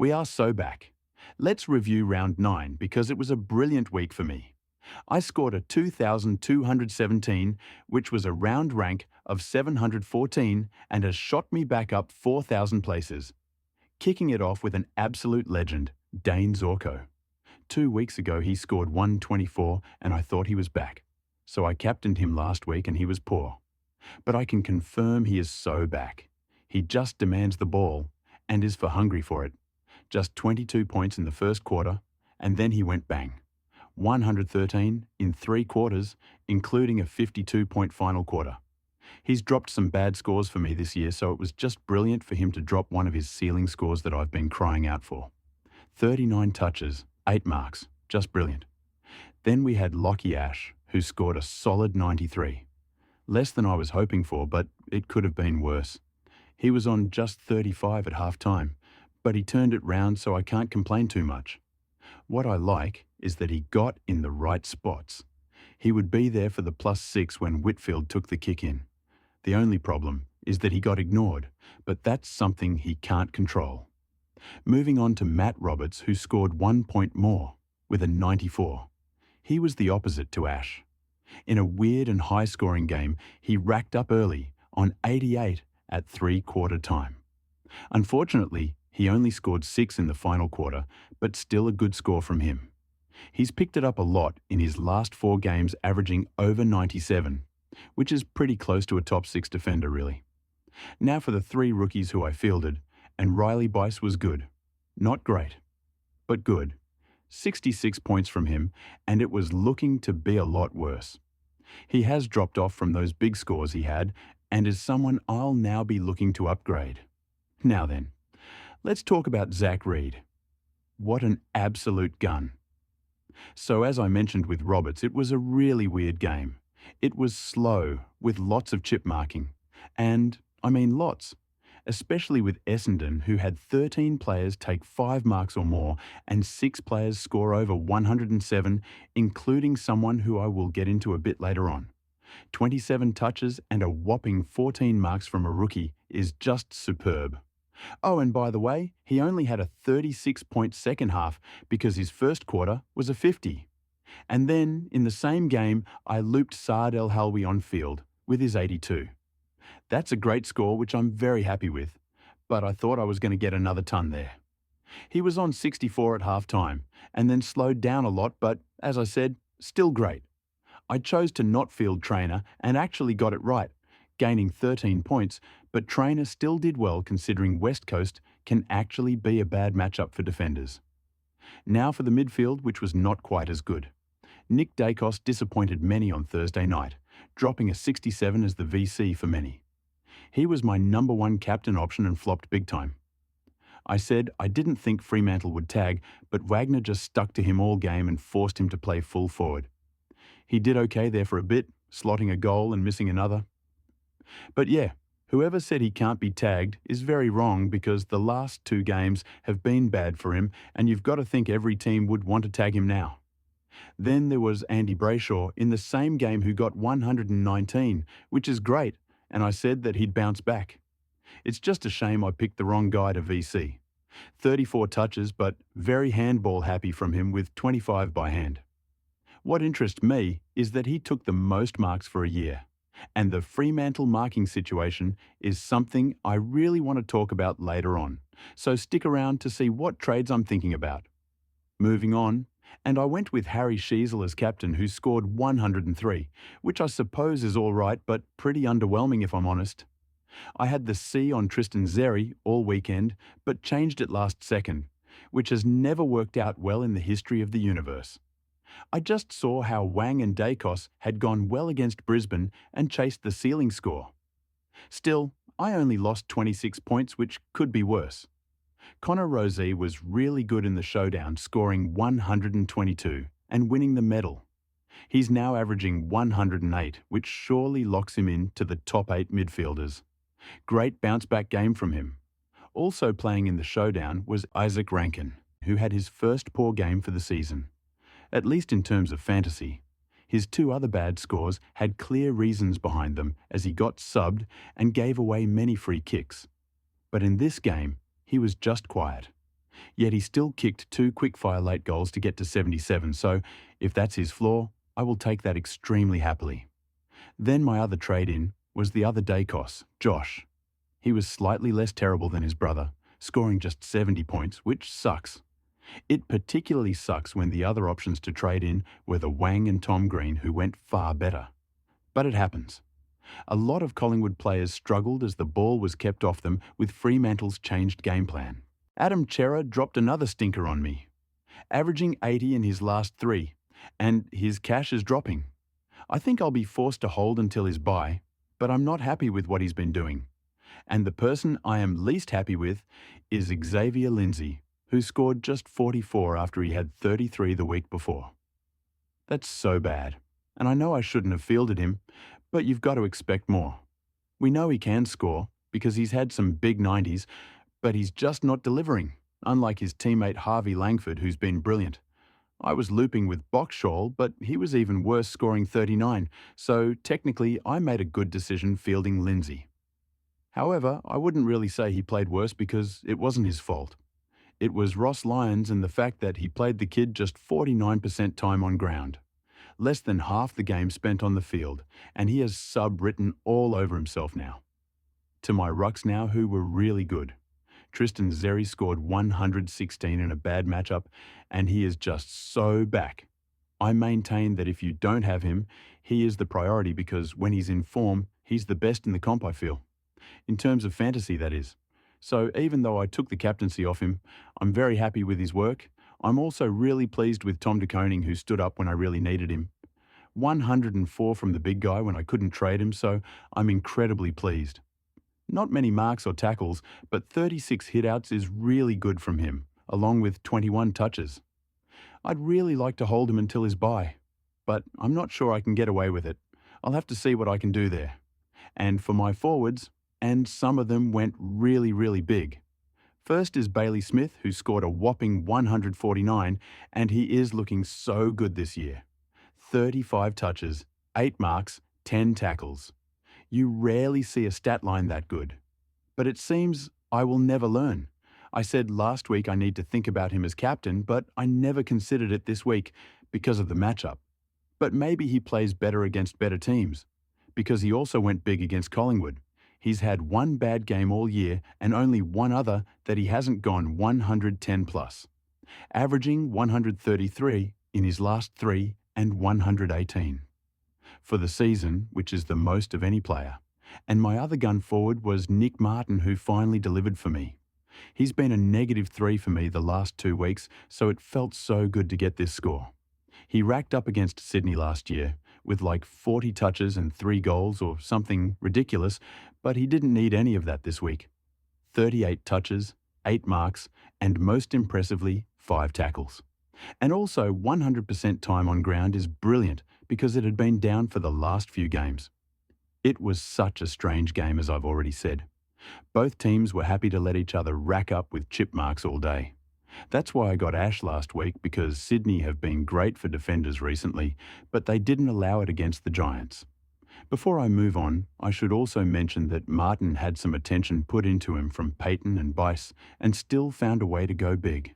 We are so back. Let's review round 9 because it was a brilliant week for me. I scored a 2,217, which was a round rank of 714 and has shot me back up 4,000 places, kicking it off with an absolute legend, Dane Zorko. 2 weeks ago he scored 124 and I thought he was back. So I captained him last week and he was poor. But I can confirm he is so back. He just demands the ball and is for hungry for it. Just 22 points in the first quarter, and then he went bang. 113 in 3 quarters, including a 52-point final quarter. He's dropped some bad scores for me this year, so it was just brilliant for him to drop one of his ceiling scores that I've been crying out for. 39 touches, 8 marks, just brilliant. Then we had Lockie Ash, who scored a solid 93. Less than I was hoping for, but it could have been worse. He was on just 35 at half-time, but he turned it round so I can't complain too much. What I like is that he got in the right spots. He would be there for the +6 when Whitfield took the kick in. The only problem is that he got ignored, but that's something he can't control. Moving on to Matt Roberts, who scored 1 point more, with a 94. He was the opposite to Ash. In a weird and high-scoring game, he racked up early on 88 at 3-quarter time. Unfortunately, he only scored 6 in the final quarter, but still a good score from him. He's picked it up a lot in his last 4 games, averaging over 97, which is pretty close to a top 6 defender, really. Now for the 3 rookies who I fielded, and Riley Bice was good. Not great, but good. 66 points from him, and it was looking to be a lot worse. He has dropped off from those big scores he had, and is someone I'll now be looking to upgrade. Now then, let's talk about Zach Reed. What an absolute gun. So as I mentioned with Roberts, it was a really weird game. It was slow, with lots of chip marking. And, I mean lots. Especially with Essendon, who had 13 players take 5 marks or more and 6 players score over 107, including someone who I will get into a bit later on. 27 touches and a whopping 14 marks from a rookie is just superb. Oh, and by the way, he only had a 36-point second half because his first quarter was a 50. And then, in the same game, I looped Saad El Halwi on field with his 82. That's a great score, which I'm very happy with, but I thought I was going to get another ton there. He was on 64 at half-time, and then slowed down a lot, but, as I said, still great. I chose to not field Trainer and actually got it right, gaining 13 points, but Trainer still did well considering West Coast can actually be a bad matchup for defenders. Now for the midfield, which was not quite as good. Nick Dacos disappointed many on Thursday night, dropping a 67 as the VC for many. He was my number 1 captain option and flopped big time. I said I didn't think Fremantle would tag, but Wagner just stuck to him all game and forced him to play full forward. He did okay there for a bit, slotting a goal and missing another. But yeah, whoever said he can't be tagged is very wrong because the last 2 games have been bad for him and you've got to think every team would want to tag him now. Then there was Andy Brayshaw in the same game who got 119, which is great, and I said that he'd bounce back. It's just a shame I picked the wrong guy to VC. 34 touches, but very handball happy from him with 25 by hand. What interests me is that he took the most marks for a year, and the Fremantle marking situation is something I really want to talk about later on, so stick around to see what trades I'm thinking about. Moving on, and I went with Harry Sheasel as captain, who scored 103, which I suppose is all right, but pretty underwhelming if I'm honest. I had the C on Tristan Xerri all weekend, but changed it last second, which has never worked out well in the history of the universe. I just saw how Wang and Dacos had gone well against Brisbane and chased the ceiling score. Still, I only lost 26 points, which could be worse. Connor Rozee was really good in the showdown, scoring 122 and winning the medal. He's now averaging 108, which surely locks him into the top 8 midfielders. Great bounce-back game from him. Also playing in the showdown was Isaac Rankin, who had his first poor game for the season. At least in terms of fantasy. His 2 other bad scores had clear reasons behind them as he got subbed and gave away many free kicks. But in this game, he was just quiet. Yet he still kicked 2 quick-fire late goals to get to 77, so if that's his floor, I will take that extremely happily. Then my other trade-in was the other Dacos, Josh. He was slightly less terrible than his brother, scoring just 70 points, which sucks. It particularly sucks when the other options to trade in were the Wang and Tom Green, who went far better. But it happens. A lot of Collingwood players struggled as the ball was kept off them with Fremantle's changed game plan. Adam Chera dropped another stinker on me, averaging 80 in his last 3, and his cash is dropping. I think I'll be forced to hold until his bye, but I'm not happy with what he's been doing. And the person I am least happy with is Xavier Lindsay, who scored just 44 after he had 33 the week before. That's so bad, and I know I shouldn't have fielded him, but you've got to expect more. We know he can score because he's had some big 90s, but he's just not delivering, unlike his teammate Harvey Langford, who's been brilliant. I was looping with Boxshall, but he was even worse, scoring 39, so technically I made a good decision fielding Lindsay. However, I wouldn't really say he played worse because it wasn't his fault. It was Ross Lyons and the fact that he played the kid just 49% time on ground. Less than half the game spent on the field, and he has sub-written all over himself now. To my rucks now, who were really good. Tristan Xerri scored 116 in a bad matchup, and he is just so back. I maintain that if you don't have him, he is the priority because when he's in form, he's the best in the comp, I feel. In terms of fantasy, that is. So even though I took the captaincy off him, I'm very happy with his work. I'm also really pleased with Tom de Koning, who stood up when I really needed him. 104 from the big guy when I couldn't trade him, so I'm incredibly pleased. Not many marks or tackles, but 36 hitouts is really good from him, along with 21 touches. I'd really like to hold him until his bye, but I'm not sure I can get away with it. I'll have to see what I can do there. And for my forwards, and some of them went really, really big. First is Bailey Smith, who scored a whopping 149, and he is looking so good this year. 35 touches, 8 marks, 10 tackles. You rarely see a stat line that good. But it seems I will never learn. I said last week I need to think about him as captain, but I never considered it this week because of the matchup. But maybe he plays better against better teams, because he also went big against Collingwood. He's had one bad game all year and only one other that he hasn't gone 110 plus, averaging 133 in his last 3 and 118. For the season, which is the most of any player. And my other gun forward was Nick Martin, who finally delivered for me. He's been a -3 for me the last 2 weeks, so it felt so good to get this score. He racked up against Sydney last year, with like 40 touches and 3 goals or something ridiculous, but he didn't need any of that this week. 38 touches, 8 marks, and most impressively, 5 tackles. And also 100% time on ground is brilliant because it had been down for the last few games. It was such a strange game, as I've already said. Both teams were happy to let each other rack up with chip marks all day. That's why I got Ash last week, because Sydney have been great for defenders recently, but they didn't allow it against the Giants. Before I move on, I should also mention that Martin had some attention put into him from Peyton and Bice and still found a way to go big.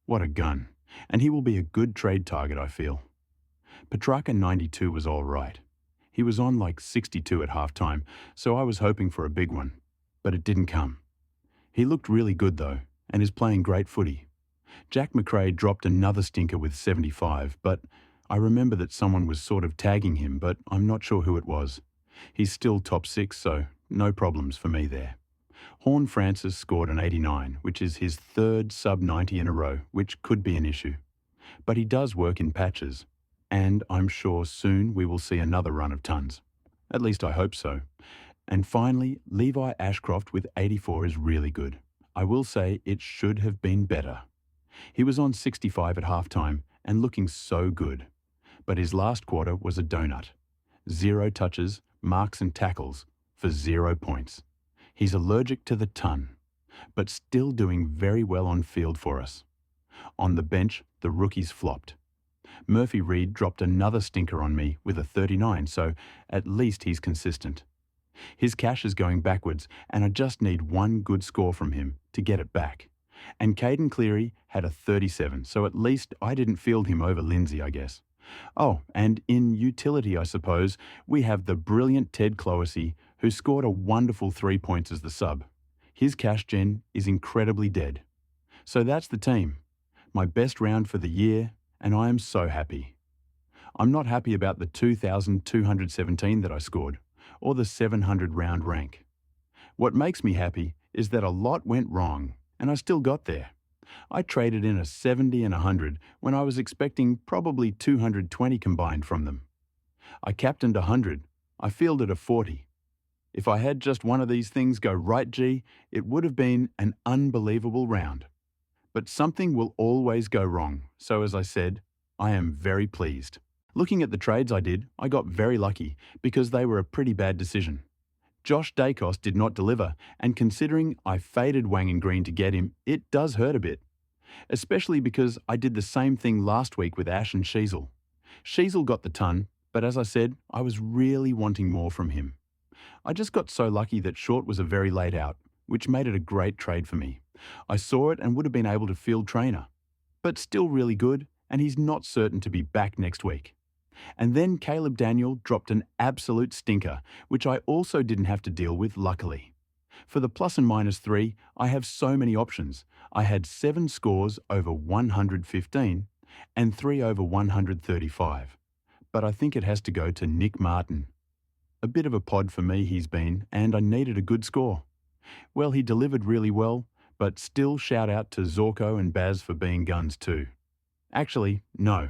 What a gun. And he will be a good trade target, I feel. Petrarca 92 was all right. He was on like 62 at halftime, so I was hoping for a big one. But it didn't come. He looked really good though, and is playing great footy. Jack McRae dropped another stinker with 75, but I remember that someone was sort of tagging him, but I'm not sure who it was. He's still top 6, so no problems for me there. Horn Francis scored an 89, which is his 3rd sub-90 in a row, which could be an issue. But he does work in patches, and I'm sure soon we will see another run of tons. At least I hope so. And finally, Levi Ashcroft with 84 is really good. I will say it should have been better. He was on 65 at halftime and looking so good. But his last quarter was a donut. 0 touches, marks and tackles for 0 points. He's allergic to the ton, but still doing very well on field for us. On the bench, the rookies flopped. Murphy Reed dropped another stinker on me with a 39, so at least he's consistent. His cash is going backwards, and I just need one good score from him to get it back. And Caden Cleary had a 37, so at least I didn't field him over Lindsay, I guess. Oh, and in utility, I suppose, we have the brilliant Ted Clohessy, who scored a wonderful 3 points as the sub. His cash gen is incredibly dead. So that's the team. My best round for the year, and I am so happy. I'm not happy about the 2,217 that I scored, or the 700 round rank. What makes me happy is that a lot went wrong, and I still got there. I traded in a 70 and a 100 when I was expecting probably 220 combined from them. I captained a 100. I fielded a 40. If I had just one of these things go right, G, it would have been an unbelievable round. But something will always go wrong, so as I said, I am very pleased. Looking at the trades I did, I got very lucky because they were a pretty bad decision. Josh Dacos did not deliver, and considering I faded Wang and Green to get him, it does hurt a bit. Especially because I did the same thing last week with Ash and Sheasel. Sheasel got the ton, but as I said, I was really wanting more from him. I just got so lucky that Short was a very late out, which made it a great trade for me. I saw it and would have been able to field Trainer. But still really good, and he's not certain to be back next week. And then Caleb Daniel dropped an absolute stinker, which I also didn't have to deal with, luckily. For the plus and minus 3, I have so many options. I had 7 scores over 115 and 3 over 135. But I think it has to go to Nick Martin. A bit of a pod for me he's been, and I needed a good score. Well, he delivered really well, but still shout out to Zorko and Baz for being guns too. Actually, no.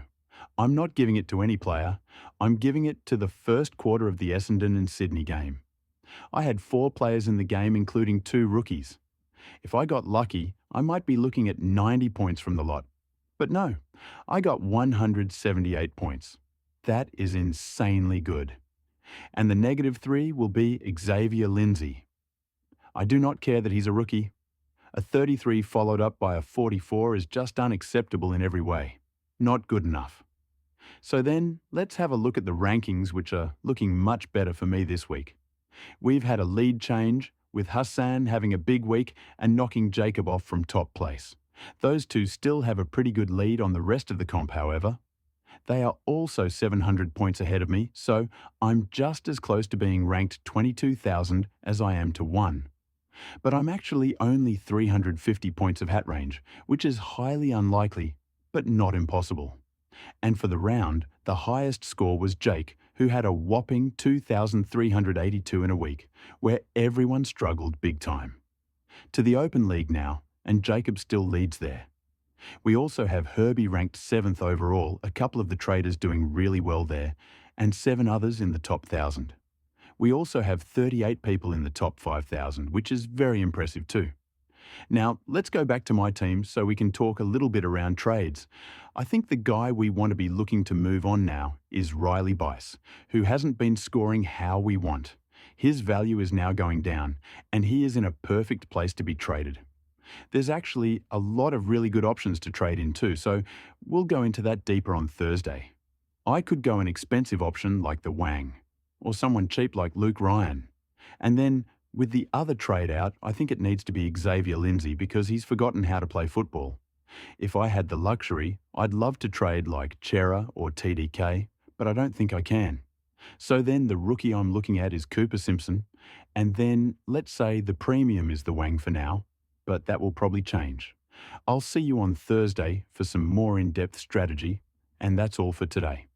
I'm not giving it to any player. I'm giving it to the first quarter of the Essendon and Sydney game. I had 4 players in the game, including 2 rookies. If I got lucky, I might be looking at 90 points from the lot. But no, I got 178 points. That is insanely good. And the negative 3 will be Xavier Lindsay. I do not care that he's a rookie. A 33 followed up by a 44 is just unacceptable in every way. Not good enough. So then, let's have a look at the rankings, which are looking much better for me this week. We've had a lead change, with Hassan having a big week and knocking Jacob off from top place. Those two still have a pretty good lead on the rest of the comp, however. They are also 700 points ahead of me, so I'm just as close to being ranked 22,000 as I am to 1. But I'm actually only 350 points of hat range, which is highly unlikely, but not impossible. And for the round, the highest score was Jake, who had a whopping 2,382 in a week, where everyone struggled big time. To the Open League now, and Jacob still leads there. We also have Herbie ranked 7th overall, a couple of the traders doing really well there, and 7 others in the top 1,000. We also have 38 people in the top 5,000, which is very impressive too. Now, let's go back to my team so we can talk a little bit around trades. I think the guy we want to be looking to move on now is Riley Bice, who hasn't been scoring how we want. His value is now going down, and he is in a perfect place to be traded. There's actually a lot of really good options to trade in too, so we'll go into that deeper on Thursday. I could go an expensive option like the Wang, or someone cheap like Luke Ryan. And then, with the other trade out, I think it needs to be Xavier Lindsay because he's forgotten how to play football. If I had the luxury, I'd love to trade like Chera or TDK, but I don't think I can. So then the rookie I'm looking at is Cooper Simpson, and then let's say the premium is the Wang for now, but that will probably change. I'll see you on Thursday for some more in-depth strategy, and that's all for today.